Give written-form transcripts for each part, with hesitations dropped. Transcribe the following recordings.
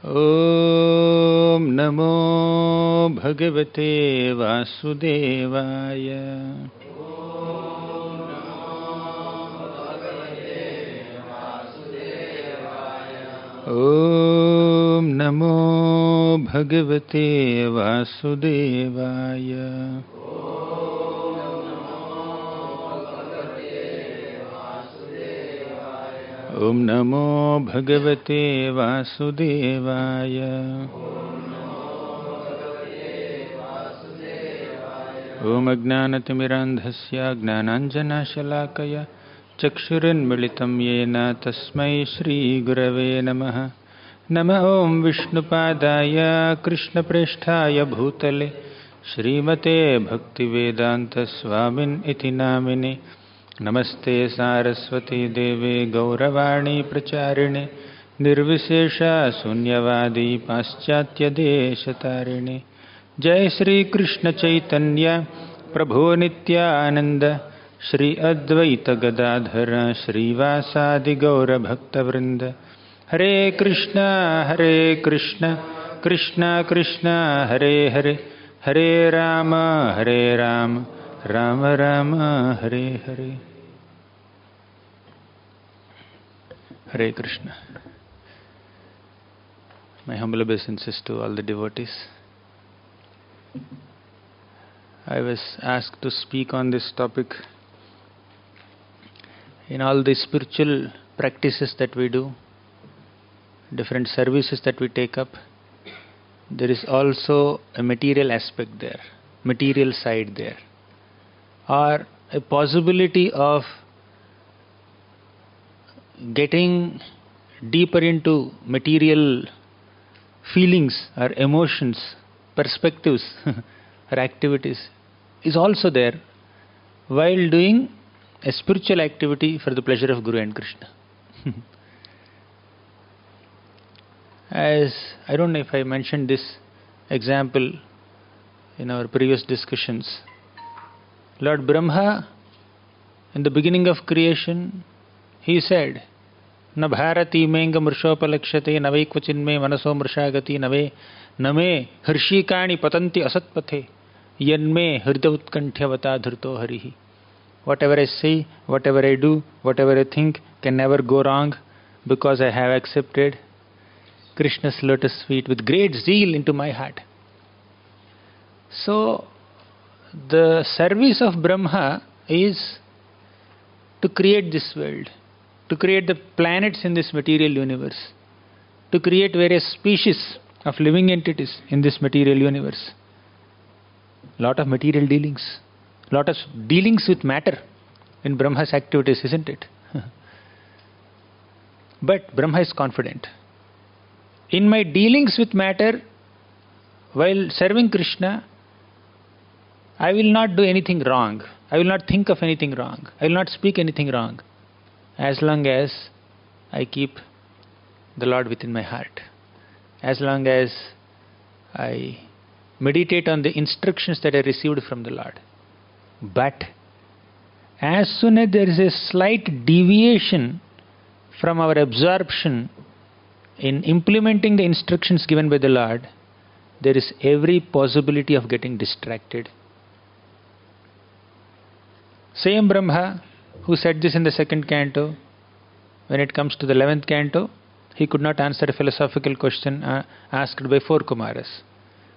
Om Namo Bhagavate Vasudevaya. Om Namo Bhagavate Vasudevaya. Om Namo Bhagavate Vasudevaya. Om Ajnanatimirandhasya Gnananjana Shalakaya Chakshuranmilitam Yena Tasmai Shri Gurave Namaha. Nama Om Vishnupadaya Krishna Presthaya Bhutale Srimate Bhaktivedanta Swamin Iti Namine. Namaste Saraswati Deve Gauravani Pracharine Nirvishesha Sunyavadi Paschatya Deshatarine. Jai Shri Krishna Chaitanya Prabhu Nityananda Shri Advaita Gadadhara Shri Vasadi Gaura Bhakta Vrinda. Hare Krishna Krishna Krishna Hare Hare Hare Rama Rama Rama Hare Hare. Hare Krishna. My humble obeisances to all the devotees. I was asked to speak on this topic. In all the spiritual practices that we do, different services that we take up, there is also a material aspect there, material side there, or a possibility of getting deeper into material feelings or emotions, perspectives or activities is also there while doing a spiritual activity for the pleasure of Guru and Krishna. As I don't know if I mentioned this example in our previous discussions, Lord Brahma, in the beginning of creation, he said, Na bharati menga mrshopalakshate nave kvachinme manaso mrshagati name hirshikani patanti asatpathe yanme hridautkanthyavata dhurto harihi. Whatever I say, whatever I do, whatever I think can never go wrong because I have accepted Krishna's lotus feet with great zeal into my heart. So, the service of Brahma is to create this world, to create the planets in this material universe, to create various species of living entities in this material universe. Lot of material dealings, lot of dealings with matter in Brahma's activities, isn't it? But Brahma is confident. In my dealings with matter, while serving Krishna, I will not do anything wrong. I will not think of anything wrong. I will not speak anything wrong. As long as I keep the Lord within my heart. As long as I meditate on the instructions that I received from the Lord. But as soon as there is a slight deviation from our absorption in implementing the instructions given by the Lord, there is every possibility of getting distracted. Same Brahma who said this in the 2nd canto, when it comes to the 11th canto, he could not answer a philosophical question asked by 4 Kumaras.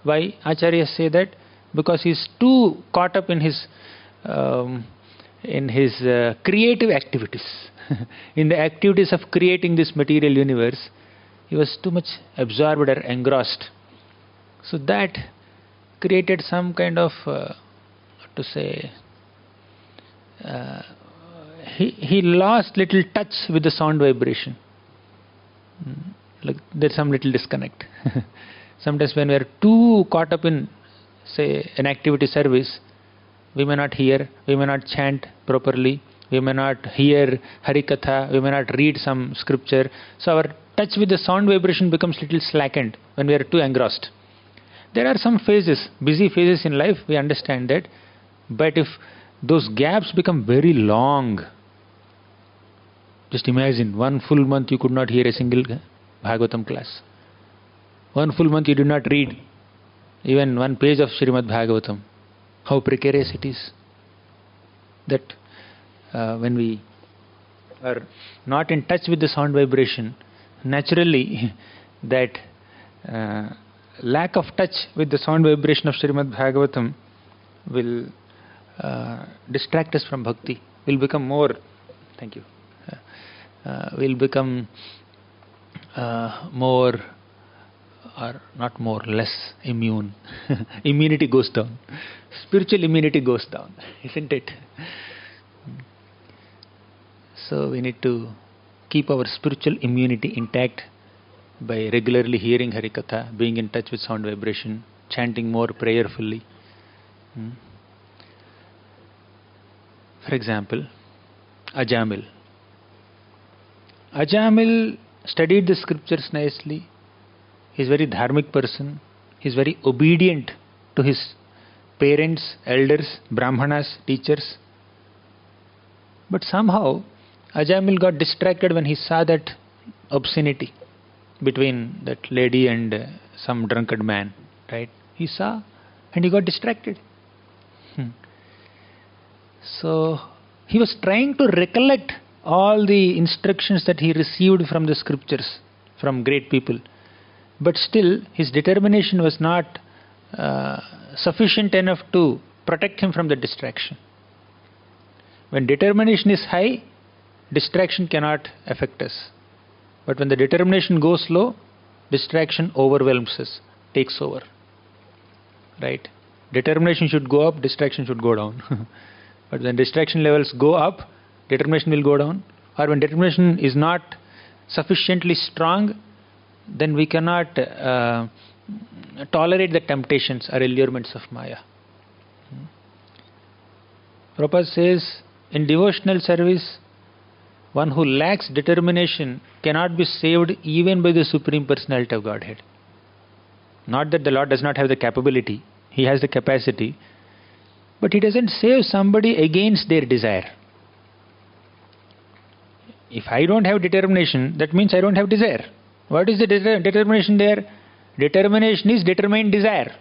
Why? Acharyas say that because he is too caught up in his creative activities, in the activities of creating this material universe. He was too much absorbed or engrossed. So that created some kind of, he lost little touch with the sound vibration. Like there's some little disconnect. Sometimes when we are too caught up in, say, an activity service, we may not hear, we may not chant properly, we may not hear harikatha, we may not read some scripture. So our touch with the sound vibration becomes little slackened when we are too engrossed. There are some phases, busy phases in life, we understand that. But if those gaps become very long, just imagine, one full month you could not hear a single Bhagavatam class. 1 full month you did not read even one page of Srimad Bhagavatam. How precarious it is. That when we are not in touch with the sound vibration, naturally that lack of touch with the sound vibration of Srimad Bhagavatam will distract us from bhakti. Will become more, thank you, will become more, or not more, less immune. Immunity goes down. Spiritual immunity goes down, isn't it? So we need to keep our spiritual immunity intact by regularly hearing Harikatha, being in touch with sound vibration, chanting more prayerfully. For example, Ajamil. Ajamil studied the scriptures nicely. He is a very dharmic person. He is very obedient to his parents, elders, brahmanas, teachers. But somehow Ajamil got distracted when he saw that obscenity between that lady and some drunkard man. Right? He saw and he got distracted. So he was trying to recollect all the instructions that he received from the scriptures, from great people. But still, his determination was not sufficient enough to protect him from the distraction. When determination is high, distraction cannot affect us. But when the determination goes low, distraction overwhelms us, takes over. Right? Determination should go up, distraction should go down. But when distraction levels go up, determination will go down. Or when determination is not sufficiently strong, then we cannot tolerate the temptations or allurements of Maya. Prabhupada says, in devotional service, one who lacks determination cannot be saved even by the Supreme Personality of Godhead. Not that the Lord does not have the capability, He has the capacity, but He doesn't save somebody against their desire. If I don't have determination, that means I don't have desire. What is the determination there? Determination is determined desire.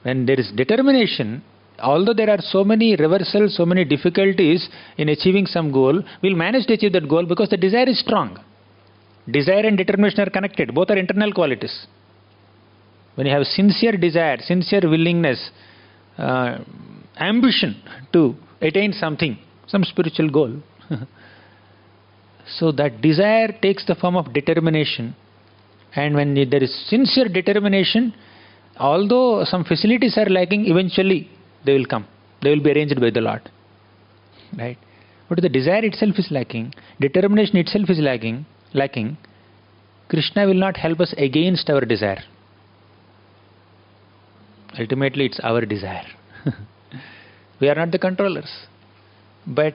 When there is determination, although there are so many reversals, so many difficulties in achieving some goal, we'll manage to achieve that goal because the desire is strong. Desire and determination are connected. Both are internal qualities. When you have sincere desire, sincere willingness, ambition to attain something, some spiritual goal, so that desire takes the form of determination. And when there is sincere determination, although some facilities are lacking, eventually they will come. They will be arranged by the Lord. Right? But the desire itself is lacking, determination itself is lacking. Krishna will not help us against our desire. Ultimately, it's our desire. We are not the controllers. But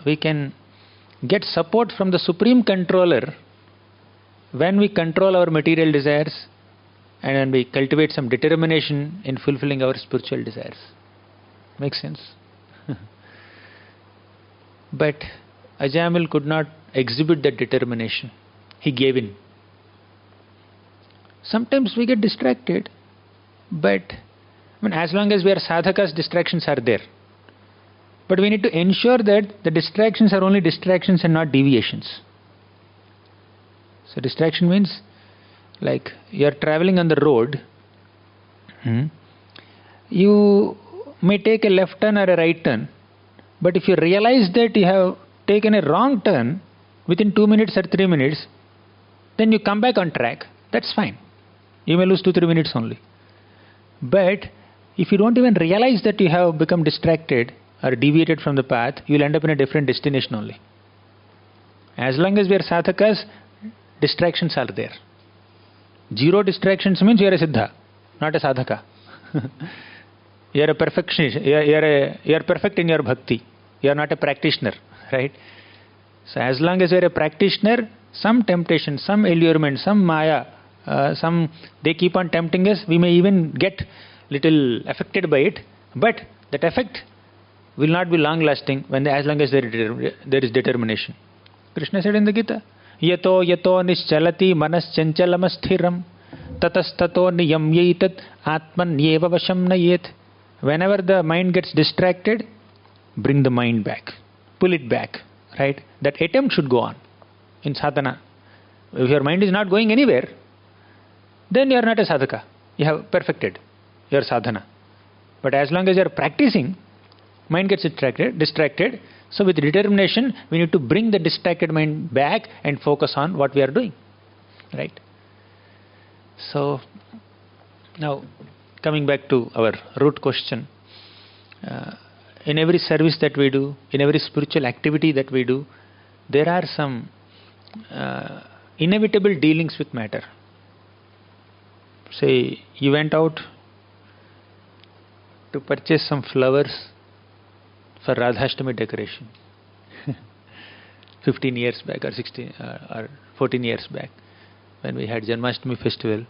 we can get support from the Supreme Controller when we control our material desires and when we cultivate some determination in fulfilling our spiritual desires. Makes sense? But Ajamil could not exhibit that determination. He gave in. Sometimes we get distracted, but as long as we are sadhakas, distractions are there. But we need to ensure that the distractions are only distractions and not deviations. So distraction means, like you are traveling on the road, you may take a left turn or a right turn, but if you realize that you have taken a wrong turn within 2 minutes or 3 minutes, then you come back on track. That's fine. You may lose 2-3 minutes only. But if you don't even realize that you have become distracted or deviated from the path, you will end up in a different destination only. As long as we are sadhakas, distractions are there. Zero distractions means you are a siddha, not a sadhaka. You are a perfectionist. You are perfect in your bhakti. You are not a practitioner, right? So as long as you are a practitioner, some temptation, some allurement, some maya, they keep on tempting us. We may even get little affected by it, but that effect will not be long lasting as long as there is determination. Krishna said in the Gita, Yato yato nischalati manas chanchalamassthiram tatastato niyamyaitat atmanyeva vasham nayet. Whenever the mind gets distracted, bring the mind back. Pull it back. Right? That attempt should go on in sadhana. If your mind is not going anywhere, then you are not a sadhaka. You have perfected your sadhana. But as long as you are practicing, mind gets distracted. So with determination, we need to bring the distracted mind back and focus on what we are doing. Right? So, now coming back to our root question. In every service that we do, in every spiritual activity that we do, there are some inevitable dealings with matter. Say, you went out to purchase some flowers for Radhashtami decoration 15 years back or 16 or 14 years back when we had Janmashtami festival.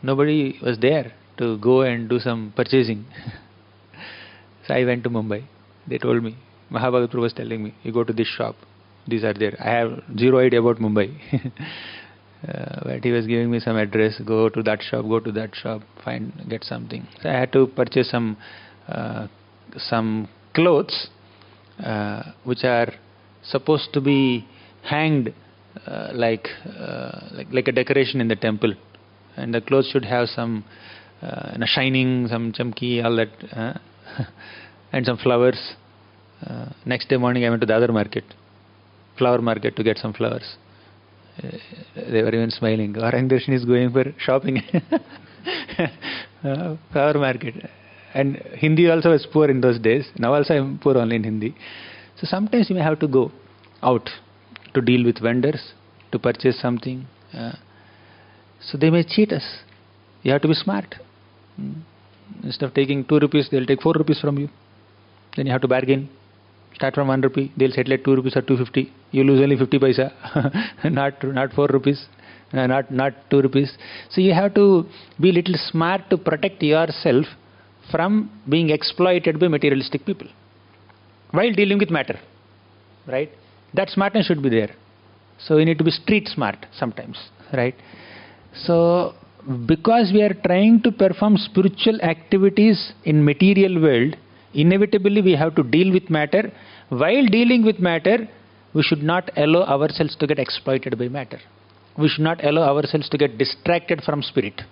Nobody was there to go and do some purchasing. So I went to Mumbai. They told me, Mahabhagat Prabhu was telling me, you go to this shop, these are there. I have zero idea about Mumbai. But he was giving me some address, go to that shop, get something. So I had to purchase some clothes which are supposed to be hanged like a decoration in the temple. And the clothes should have some shining, some chamki, all that, and some flowers. Next day morning I went to the other market, flower market, to get some flowers. They were even smiling. Gauranga Darshan is going for shopping. Flower market. And Hindi also was poor in those days. Now also I am poor only in Hindi. So sometimes you may have to go out to deal with vendors, to purchase something. So they may cheat us. You have to be smart. Instead of taking 2 rupees, they will take 4 rupees from you. Then you have to bargain. Start from 1 rupee, they will settle at 2 rupees or 250. You lose only 50 paisa, not 4 rupees, not 2 rupees. So you have to be little smart to protect yourself from being exploited by materialistic people while dealing with matter. Right? That smartness should be there. So you need to be street smart sometimes. Right? So because we are trying to perform spiritual activities in material world, inevitably we have to deal with matter. While dealing with matter, we should not allow ourselves to get exploited by matter. We should not allow ourselves to get distracted from spirit.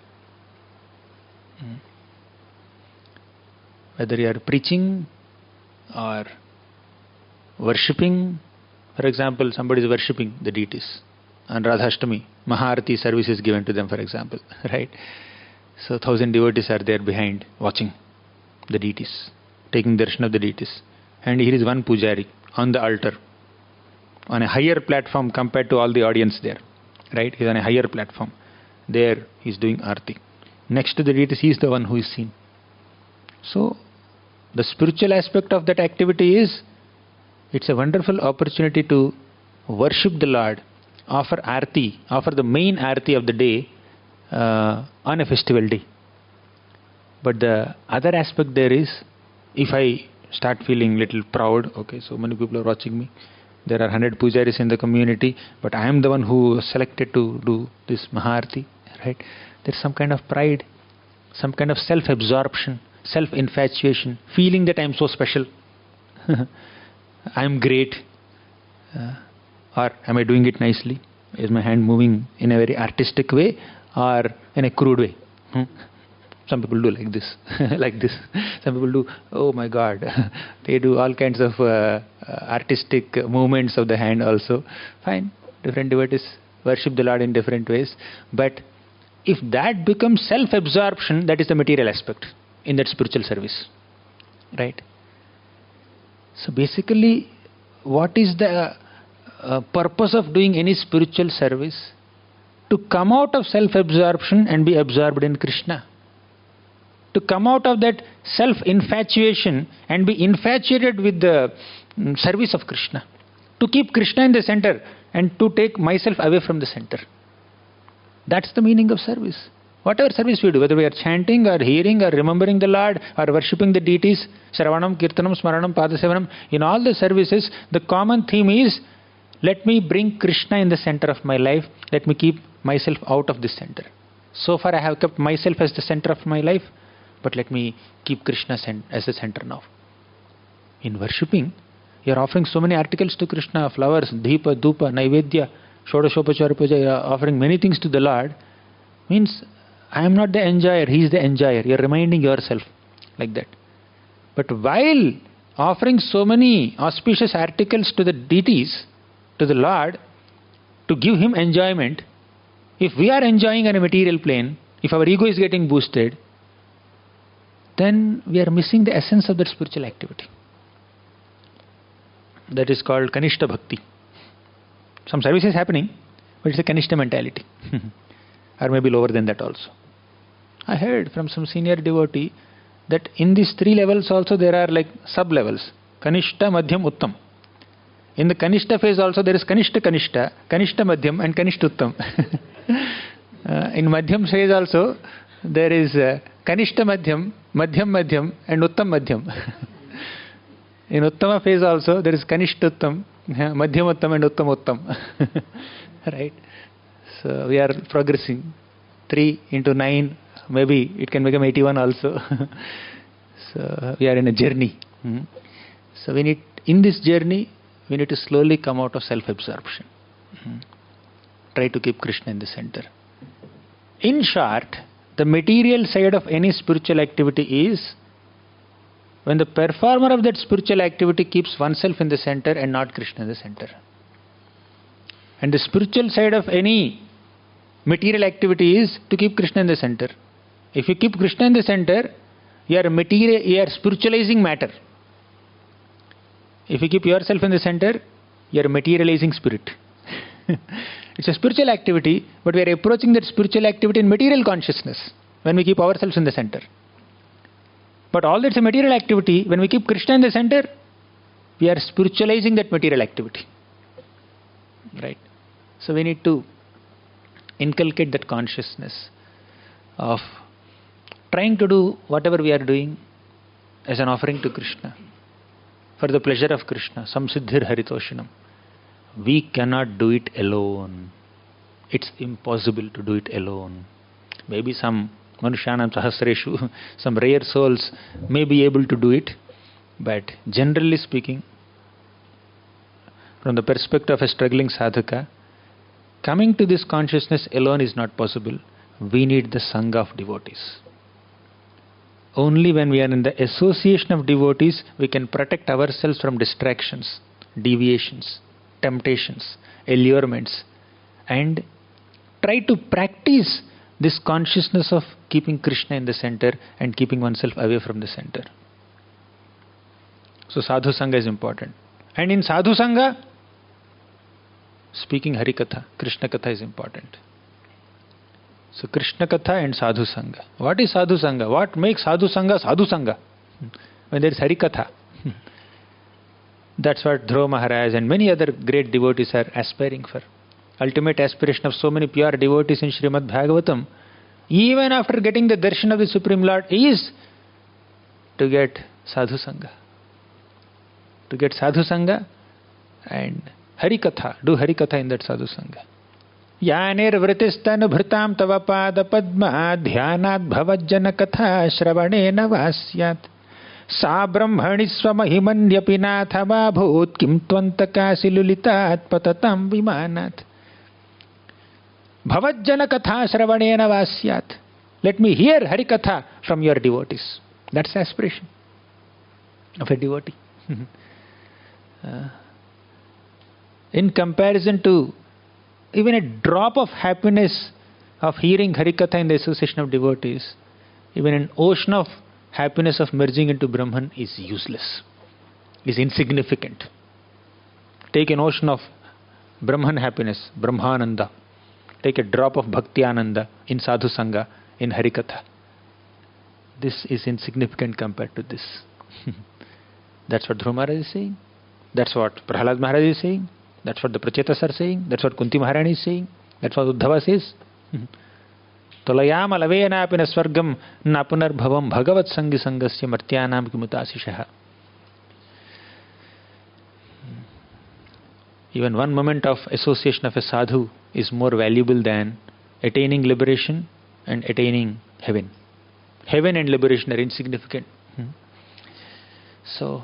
Whether you are preaching or worshipping, for example, somebody is worshipping the deities. On Radhashtami, Maharati service is given to them, for example. Right? So 1,000 devotees are there behind watching the deities, taking darshan of the deities. And here is one pujari on the altar, on a higher platform compared to all the audience there. Right? He is on a higher platform. There he is doing arti. Next to the deities, he is the one who is seen. So the spiritual aspect of that activity is, it's a wonderful opportunity to worship the Lord, offer arti, offer the main arti of the day on a festival day. But the other aspect there is, if I start feeling little proud, okay, so many people are watching me, there are 100 pujaris in the community, but I am the one who was selected to do this Maharati, right? There's some kind of pride, some kind of self-absorption, self-infatuation, feeling that I am so special, I am great, or am I doing it nicely? Is my hand moving in a very artistic way or in a crude way? Some people do like this, like this. Some people do, oh my God, they do all kinds of artistic movements of the hand also. Fine, different devotees worship the Lord in different ways. But if that becomes self-absorption, that is the material aspect in that spiritual service. Right? So basically, what is the purpose of doing any spiritual service? To come out of self-absorption and be absorbed in Krishna. To come out of that self-infatuation and be infatuated with the service of Krishna. To keep Krishna in the center and to take myself away from the center. That's the meaning of service. Whatever service we do, whether we are chanting or hearing or remembering the Lord or worshipping the deities, Shravanam, Kirtanam, Smaranam, Padasevanam, in all the services, the common theme is, let me bring Krishna in the center of my life, let me keep myself out of this center. So far I have kept myself as the center of my life, but let me keep Krishna as the center now. In worshipping, you are offering so many articles to Krishna, flowers, Deepa, Dhupa, Naivedya, Shodashopachara Puja, you are offering many things to the Lord, means I am not the enjoyer, He is the enjoyer. You are reminding yourself like that. But while offering so many auspicious articles to the deities, to the Lord, to give Him enjoyment, if we are enjoying on a material plane, if our ego is getting boosted, then we are missing the essence of that spiritual activity. That is called Kanishta Bhakti. Some service is happening, but it's a Kanishta mentality. Or maybe lower than that also. I heard from some senior devotee that in these 3 levels also there are like sub-levels. Kanishta, Madhyam, Uttam. In the Kanishta phase also there is Kanishta Kanishta, Kanishta Madhyam and Kanishta Uttam. In Madhyam phase also there is Kanishta Madhyam, Madhyam Madhyam and Uttam Madhyam. In Uttama phase also there is Kanishta Uttam, Madhyam Uttam and Uttam Uttam. Right? So we are progressing. 3 into 9, maybe it can become 81 also. So we are in a journey. So we need, in this journey, we need to slowly come out of self-absorption. Try to keep Krishna in the center. In short, the material side of any spiritual activity is when the performer of that spiritual activity keeps oneself in the center and not Krishna in the center. And the spiritual side of any material activity is to keep Krishna in the center. If you keep Krishna in the center, you are spiritualizing matter. If you keep yourself in the center, you are materializing spirit. It's a spiritual activity, but we are approaching that spiritual activity in material consciousness when we keep ourselves in the center. But all that's a material activity, when we keep Krishna in the center, we are spiritualizing that material activity. Right? So we need to inculcate that consciousness of trying to do whatever we are doing as an offering to Krishna, for the pleasure of Krishna, samsiddhir haritoshanam. We cannot do it alone. It's impossible to do it alone. Maybe some Manushyanam Sahasreshu, some rare souls may be able to do it, but generally speaking, from the perspective of a struggling sadhaka, coming to this consciousness alone is not possible. We need the sangha of devotees. Only when we are in the association of devotees, we can protect ourselves from distractions, deviations, temptations, allurements, and try to practice this consciousness of keeping Krishna in the center and keeping oneself away from the center. So sadhu-sanga is important. And in sadhu-sanga, speaking Harikatha, Krishna Katha is important. So Krishna Katha and sadhu-sanga. What is sadhu-sanga? What makes sadhu-sanga sadhu-sanga? When there is Harikatha. That's what Dhruva Maharaj and many other great devotees are aspiring for. Ultimate aspiration of so many pure devotees in Srimad Bhagavatam, even after getting the darshan of the Supreme Lord, is to get sadhu-sanga. To get sadhu-sanga and Harikatha. Do Harikatha in that sadhu-sanga. Yanir vritistan bhritam tava pada padma dhyanat bhavajjana katha shravanena vasyat sa brahmani swamahimandyapi nathava bhut kim tvantakasi lulitat patatam vimanat. Bhavajjana katha shravanena vasyat. Let me hear Harikatha from your devotees. That's the aspiration of a devotee. In comparison to even a drop of happiness of hearing Harikatha in the association of devotees, even an ocean of happiness of merging into Brahman is useless, is insignificant. Take an ocean of Brahman happiness, Brahmananda. Take a drop of Bhakti Ananda in Sadhu Sangha, in Harikatha. This is insignificant compared to this. That's what Dhruva Maharaj is saying. That's what Prahlad Maharaj is saying. That's what the Prachetas are saying. That's what Kunti Maharani is saying. That's what Uddhava says. Tolayam alavena apina swargam napunar bhavam bhagavat sangi sangasya martyanam kimutasishaha. Even one moment of association of a sadhu is more valuable than attaining liberation and attaining heaven. Heaven and liberation are insignificant. So,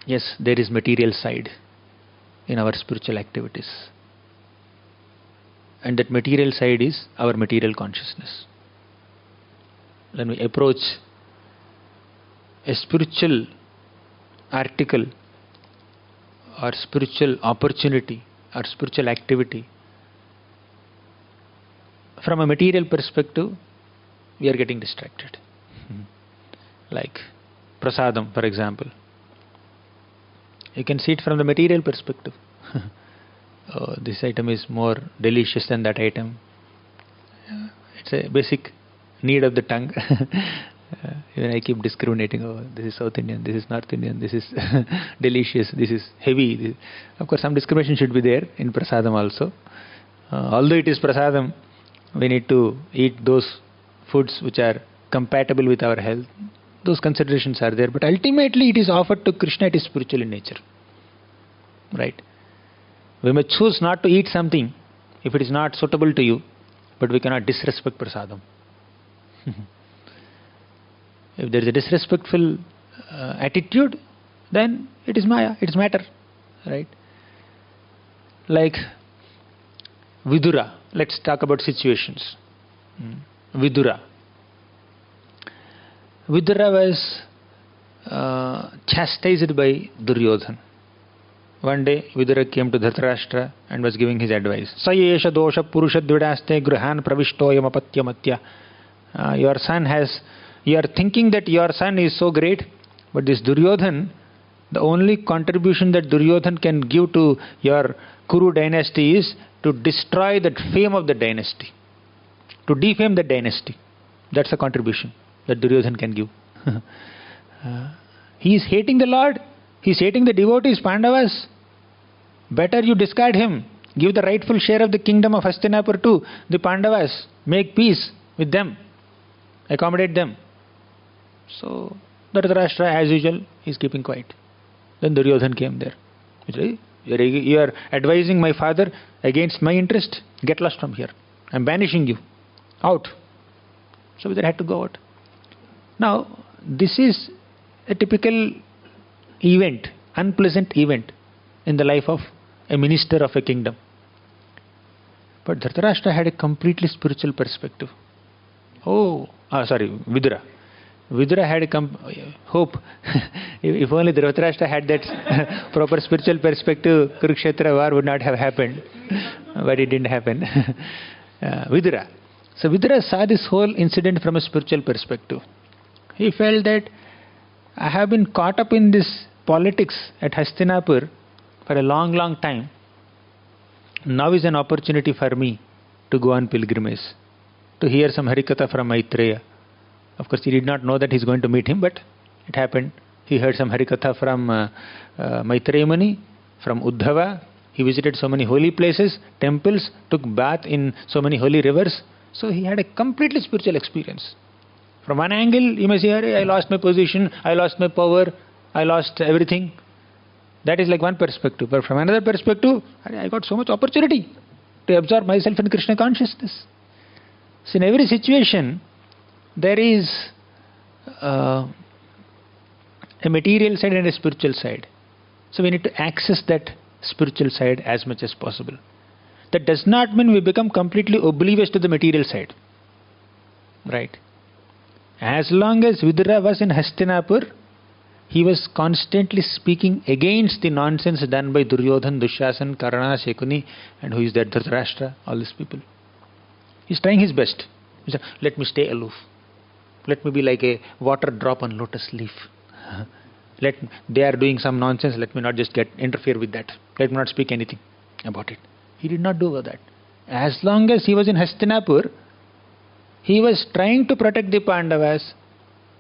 yes, there is material side in our spiritual activities. And that material side is our material consciousness. When we approach a spiritual article or spiritual opportunity or spiritual activity, from a material perspective, we are getting distracted. Like prasadam, for example. You can see it from the material perspective. Oh, this item is more delicious than that item. It's a basic need of the tongue. Even I keep discriminating. Oh, this is South Indian, this is North Indian, this is delicious, this is heavy. Of course, some discrimination should be there in prasadam also. Although it is prasadam, we need to eat those foods which are compatible with our health. Those considerations are there. But ultimately, it is offered to Krishna. It is spiritual in nature. Right? We may choose not to eat something if it is not suitable to you, but we cannot disrespect prasadam. If there is a disrespectful attitude, then it is maya, it is matter. Right? Like Vidura. Let's talk about situations. Vidura. Vidura was chastised by Duryodhan. One day, Vidura came to Dhritarashtra and was giving his advice. Sayesha dosha purusha dvidaste gruhan pravishtoyam apatyamatya. Your son has, you are thinking that your son is so great, but this Duryodhan, the only contribution that Duryodhan can give to your Kuru dynasty is to destroy the fame of the dynasty, to defame the dynasty. That's the contribution that Duryodhan can give. He is hating the Lord, he is hating the devotees, Pandavas. Better you discard him, give the rightful share of the kingdom of Hastinapur to the Pandavas, make peace with them, accommodate them. So, Dhritarashtra, as usual, is keeping quiet. Then Duryodhan came there. You are advising my father against my interest. Get lost from here. I am banishing you. Out. So Vidura had to go out. Now, this is a typical event, unpleasant event in the life of a minister of a kingdom. But Dhritarashtra had a completely spiritual perspective. Vidura. Vidura had a hope. If only Dhritarashtra had that proper spiritual perspective, Kurukshetra war would not have happened. But it didn't happen. Vidura. So Vidura saw this whole incident from a spiritual perspective. He felt that I have been caught up in this politics at Hastinapur for a long, long time. Now is an opportunity for me to go on pilgrimage, to hear some Harikatha from Maitreya. Of course, he did not know that he is going to meet him, but it happened. He heard some Harikatha from Maitreya Muni, from Uddhava. He visited so many holy places, temples, took bath in so many holy rivers. So he had a completely spiritual experience. From one angle, you may say, I lost my position, I lost my power, I lost everything. That is like one perspective. But from another perspective, I got so much opportunity to absorb myself in Krishna consciousness. So in every situation, there is a material side and a spiritual side. So we need to access that spiritual side as much as possible. That does not mean we become completely oblivious to the material side. Right? As long as Vidura was in Hastinapur, he was constantly speaking against the nonsense done by Duryodhan, Dushasan, Karna, Shekuni, and who is that, Dhritarashtra, all these people. He is trying his best. He said, let me stay aloof. Let me be like a water drop on lotus leaf. They are doing some nonsense, let me not just interfere with that. Let me not speak anything about it. He did not do that. As long as he was in Hastinapur, he was trying to protect the Pandavas.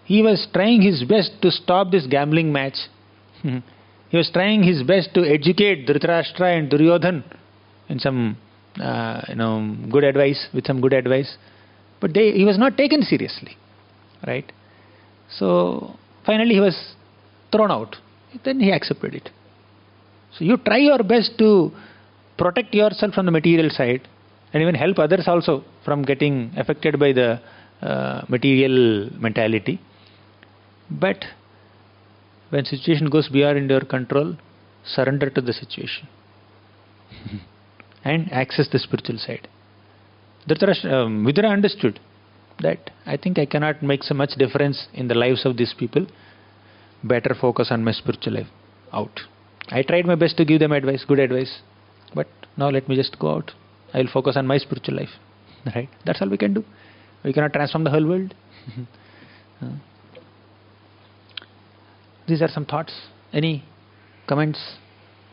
He was trying his best to stop this gambling match. He was trying his best to educate Dhritarashtra and Duryodhan in some good advice, with some good advice. But he was not taken seriously. Right? So finally he was thrown out. Then he accepted it. So you try your best to protect yourself from the material side and even help others also from getting affected by the material mentality. But when situation goes beyond your control, surrender to the situation and access the spiritual side. Vidura understood that I think I cannot make so much difference in the lives of these people. Better focus on my spiritual life. Out. I tried my best to give them advice, good advice. But now let me just go out. I will focus on my spiritual life. Right? That's all we can do. We cannot transform the whole world. These are some thoughts. Any comments,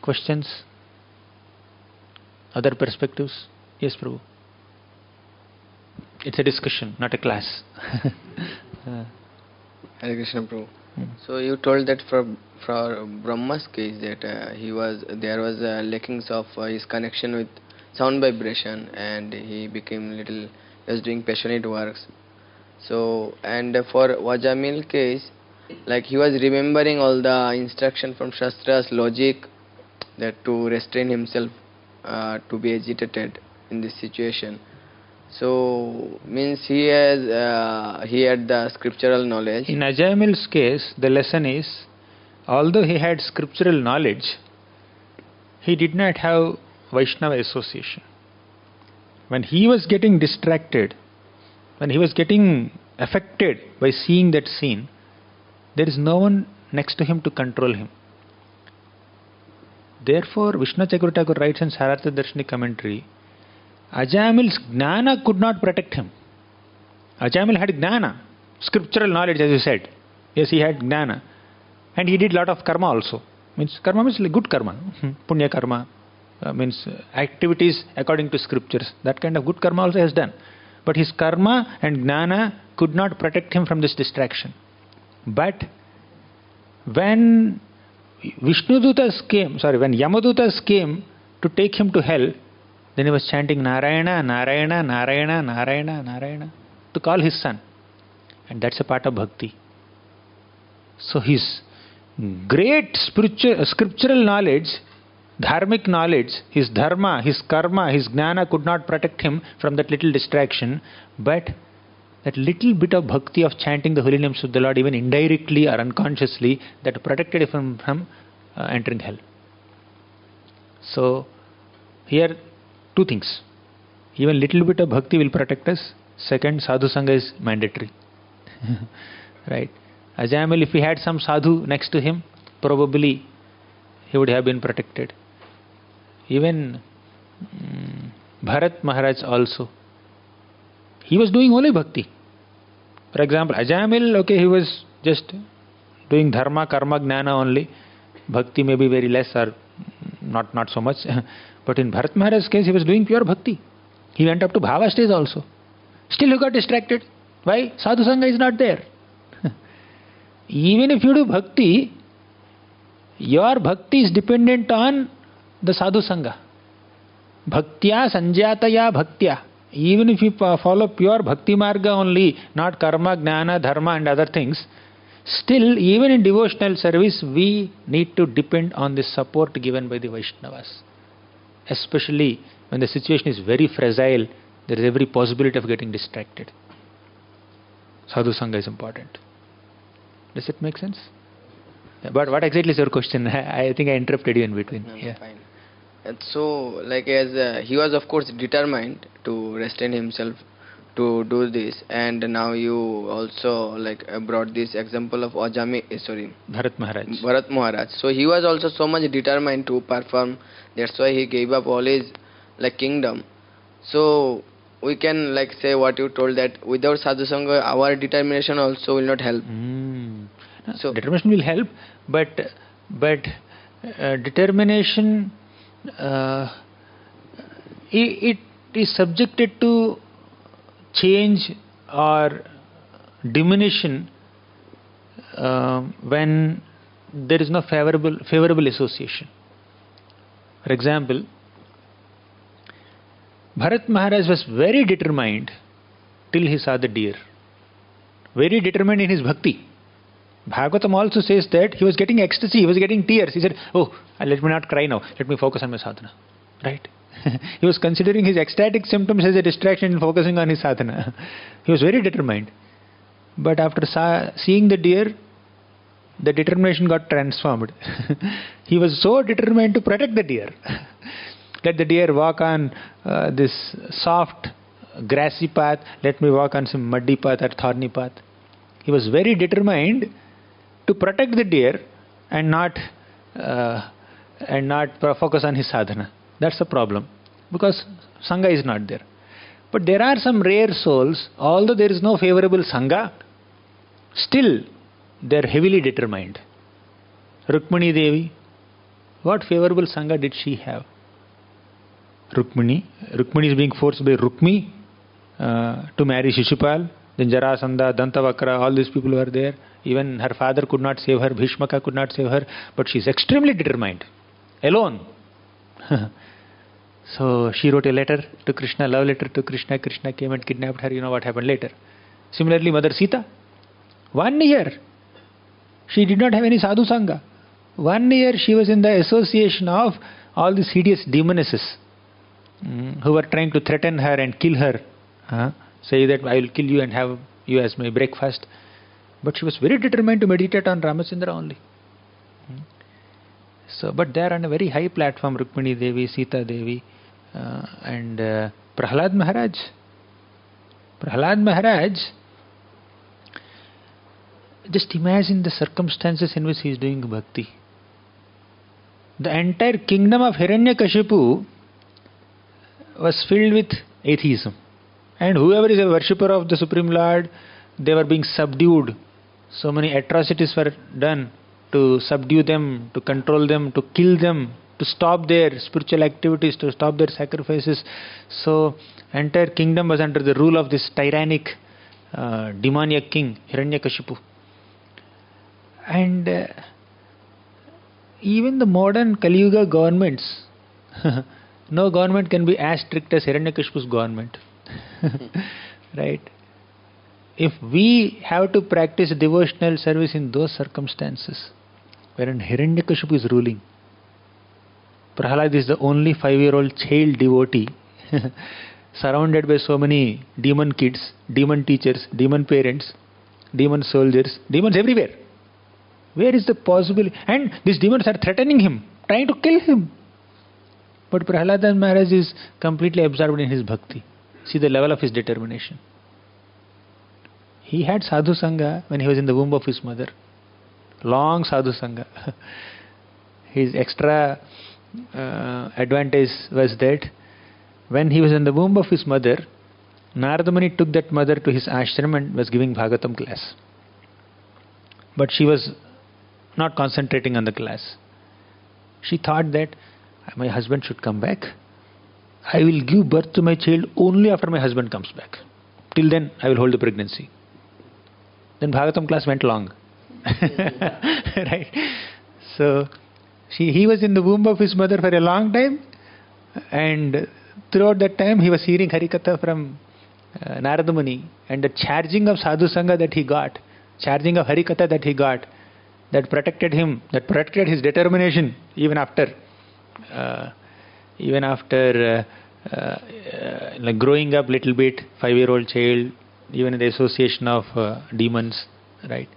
questions, other perspectives? Yes, Prabhu. It's a discussion, not a class. Harekrishna, Prabhu. So you told that for Brahma's case that there was lackings of his connection with sound vibration, and he became he was doing passionate works. So, and for Vajamil case, like he was remembering all the instruction from Shastra's logic, that to restrain himself, to be agitated in this situation. So means he had the scriptural knowledge. In Ajamil's case, the lesson is, although he had scriptural knowledge, he did not have Vaishnava association. When he was getting distracted, when he was getting affected by seeing that scene, there is no one next to him to control him. Therefore, Vishnu Chakravarti Thakur writes in Sarartha Darshani commentary, Ajamil's Gnana could not protect him. Ajamil had Gnana, scriptural knowledge, as you said. Yes, he had Gnana. And he did lot of karma also. Karma means like good karma. Punya karma means activities according to scriptures. That kind of good karma also has done. But his karma and Gnana could not protect him from this distraction. But when when Yamadutas came to take him to hell, then he was chanting Narayana, Narayana, Narayana, Narayana, Narayana to call his son. And that's a part of bhakti. So his great scriptural knowledge, dharmic knowledge, his dharma, his karma, his gnana could not protect him from that little distraction, but that little bit of bhakti of chanting the holy names of the Lord, even indirectly or unconsciously, that protected him from entering hell. So here two things. Even little bit of bhakti will protect us. Second, sadhu-sanga is mandatory. Right? Ajamil, if he had some sadhu next to him, probably he would have been protected. Even Bharat Maharaj also. He was doing only bhakti. For example, Ajamil, he was just doing dharma, karma, gnana only. Bhakti may be very less or not so much. But in Bharat Maharaj's case, he was doing pure bhakti. He went up to bhava stage also. Still he got distracted. Why? Sadhu-sanga is not there. Even if you do bhakti, your bhakti is dependent on the sadhu-sanga. Bhaktya sanjataya bhaktya. Even if you follow pure bhakti marga only, not karma, gnana, dharma and other things, still even in devotional service we need to depend on the support given by the Vaishnavas. Especially when the situation is very fragile, there is every possibility of getting distracted. Sadhu-sanga is important. Does it make sense? Yeah, but what exactly is your question? I think I interrupted you in between. No, yeah. Fine. And so, as he was of course determined to restrain himself to do this, and now you also brought this example of Bharat Maharaj. So he was also so much determined to perform. That's why he gave up all his kingdom. So we can say what you told, that without sadhu-sanga our determination also will not help. So determination will help, but determination it is subjected to change or diminution when there is no favorable association. For example, Bharat Maharaj was very determined till he saw the deer. Very determined in his bhakti. Bhagavatam also says that he was getting ecstasy, he was getting tears. He said, oh, let me not cry now, let me focus on my sadhana. Right? He was considering his ecstatic symptoms as a distraction and focusing on his sadhana. He was very determined. But after seeing the deer, the determination got transformed. He was so determined to protect the deer. Let the deer walk on this soft, grassy path, let me walk on some muddy path or thorny path. He was very determined to protect the deer and not focus on his sadhana. That's the problem, because Sangha is not there. But there are some rare souls, although there is no favorable Sangha, still they are heavily determined. Rukmini Devi, what favorable Sangha did she have? Rukmini is being forced by Rukmi to marry Shishupal. Then Jarasandha, Dantavakra, all these people were there. Even her father could not save her, Bhishmaka could not save her, but she is extremely determined, alone. So she wrote a letter to Krishna, love letter to Krishna. Krishna came and kidnapped her. You know what happened later. Similarly, Mother Sita, 1 year she did not have any sadhu-sanga. 1 year she was in the association of all these hideous demonesses who were trying to threaten her and kill her. Say that I will kill you and have you as my breakfast. But she was very determined to meditate on Ramachandra only. So, but they are on a very high platform, Rukmini Devi, Sita Devi, and Prahlad Maharaj. Prahlad Maharaj, just imagine the circumstances in which he is doing bhakti. The entire kingdom of Hiranyakashipu was filled with atheism. And whoever is a worshipper of the Supreme Lord, they were being subdued. So many atrocities were done to subdue them, to control them, to kill them, to stop their spiritual activities, to stop their sacrifices. So entire kingdom was under the rule of this tyrannic, demoniac king, Hiranyakashipu. And even the modern Kali Yuga governments, no government can be as strict as Hiranyakashipu's government. Right? If we have to practice devotional service in those circumstances, wherein Hiranyakashipu is ruling, Prahlad is the only 5-year-old child devotee, surrounded by so many demon kids, demon teachers, demon parents, demon soldiers, demons everywhere. Where is the possibility? And these demons are threatening him, trying to kill him. But Prahlad Maharaj is completely absorbed in his bhakti. See the level of his determination. He had sadhu-sanga when he was in the womb of his mother. Long sadhu-sanga. His extra advantage was that when he was in the womb of his mother, Narada Muni took that mother to his ashram and was giving Bhagavatam class. But she was not concentrating on the class. She thought that my husband should come back. I will give birth to my child only after my husband comes back. Till then, I will hold the pregnancy. Then Bhagavatam class went long. Right? So, he was in the womb of his mother for a long time, and throughout that time he was hearing Harikatha from Narada Muni, and the charging of sadhu-sanga that he got, charging of Harikatha that he got, that protected him, that protected his determination even after like growing up little bit, 5-year-old child, even in the association of demons, right?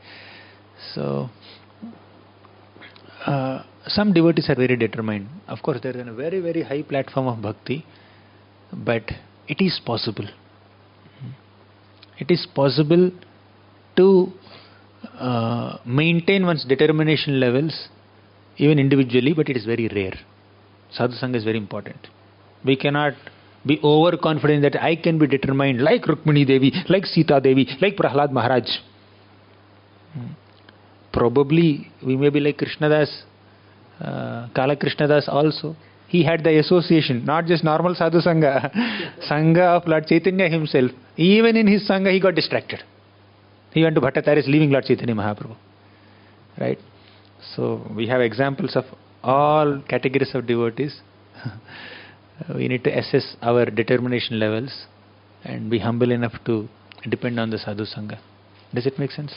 So some devotees are very determined. Of course, they are in a very, very high platform of bhakti, but it is possible. It is possible to maintain one's determination levels even individually, but it is very rare. Sadhu-sanga is very important. We cannot be overconfident that I can be determined like Rukmini Devi, like Sita Devi, like Prahlad Maharaj. Probably we may be like Krishnadas, Kala Krishnadas also. He had the association, not just normal sadhu-sanga, Sangha of Lord Chaitanya himself. Even in his Sangha he got distracted. He went to Bhattacharya's leaving Lord Chaitanya Mahaprabhu. Right? So we have examples of all categories of devotees. We need to assess our determination levels and be humble enough to depend on the sadhu-sanga. Does it make sense?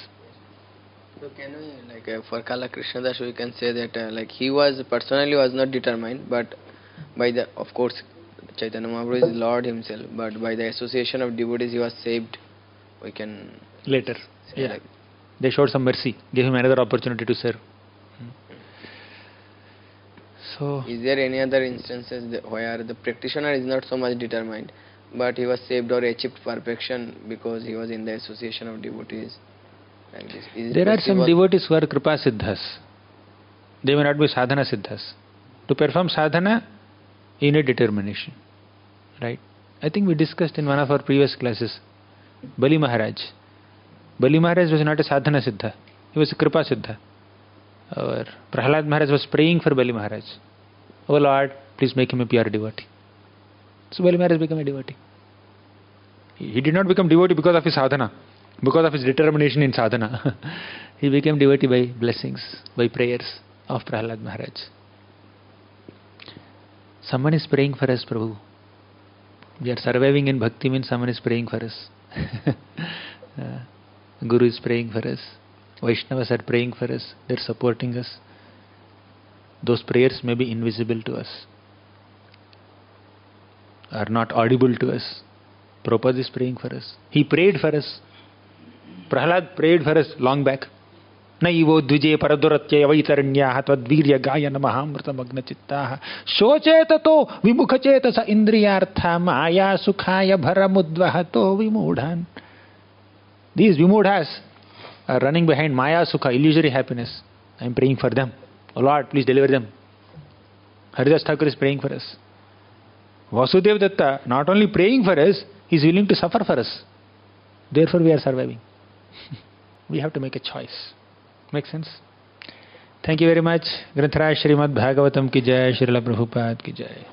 So can we, like for Kala Krishna Das, we can say that like he was personally was not determined, but by the, of course, Chaitanya Mahaprabhu is Lord himself, but by the association of devotees he was saved. We can Later. say Yeah. like. They showed some mercy, gave him another opportunity to serve. So, Is there any other instances where the practitioner is not so much determined, but he was saved or achieved perfection because he was in the association of devotees? Like this. Is it there are some possible? devotees who are Kripa Siddhas. They may not be Sadhana Siddhas. To perform sadhana, you need determination. Right? I think we discussed in one of our previous classes, Bali Maharaj. Bali Maharaj was not a Sadhana Siddha. He was a Kripa Siddha. Or Prahlad Maharaj was praying for Bali Maharaj. Oh Lord, please make him a pure devotee. So Bali Maharaj became a devotee. He did not become devotee because of his sadhana, because of his determination in sadhana. He became devotee by blessings, by prayers of Prahlad Maharaj. Someone is praying for us, Prabhu. We are surviving in bhakti means someone is praying for us. Guru is praying for us. Vaishnavas are praying for us. They are supporting us. Those prayers may be invisible to us, are not audible to us. Prabhupada is praying for us. He prayed for us. Prahlad prayed for us long back. Naivo dvije paraduratya vaitaranya tadvirya gayana mahamrta magna chittaha shocetato vimukacetasa indriyartha maya sukhaya bharamudvahato vimudhan. These vimudhas are running behind maya sukha, illusory happiness. I am praying for them. Oh Lord, please deliver them. Haridas Thakur is praying for us. Vasudev Datta not only praying for us, he is willing to suffer for us. Therefore we are surviving. We have to make a choice. Make sense? Thank you very much. Granthara Srimad Bhagavatam ki jai, Srila Prabhupada ki jai.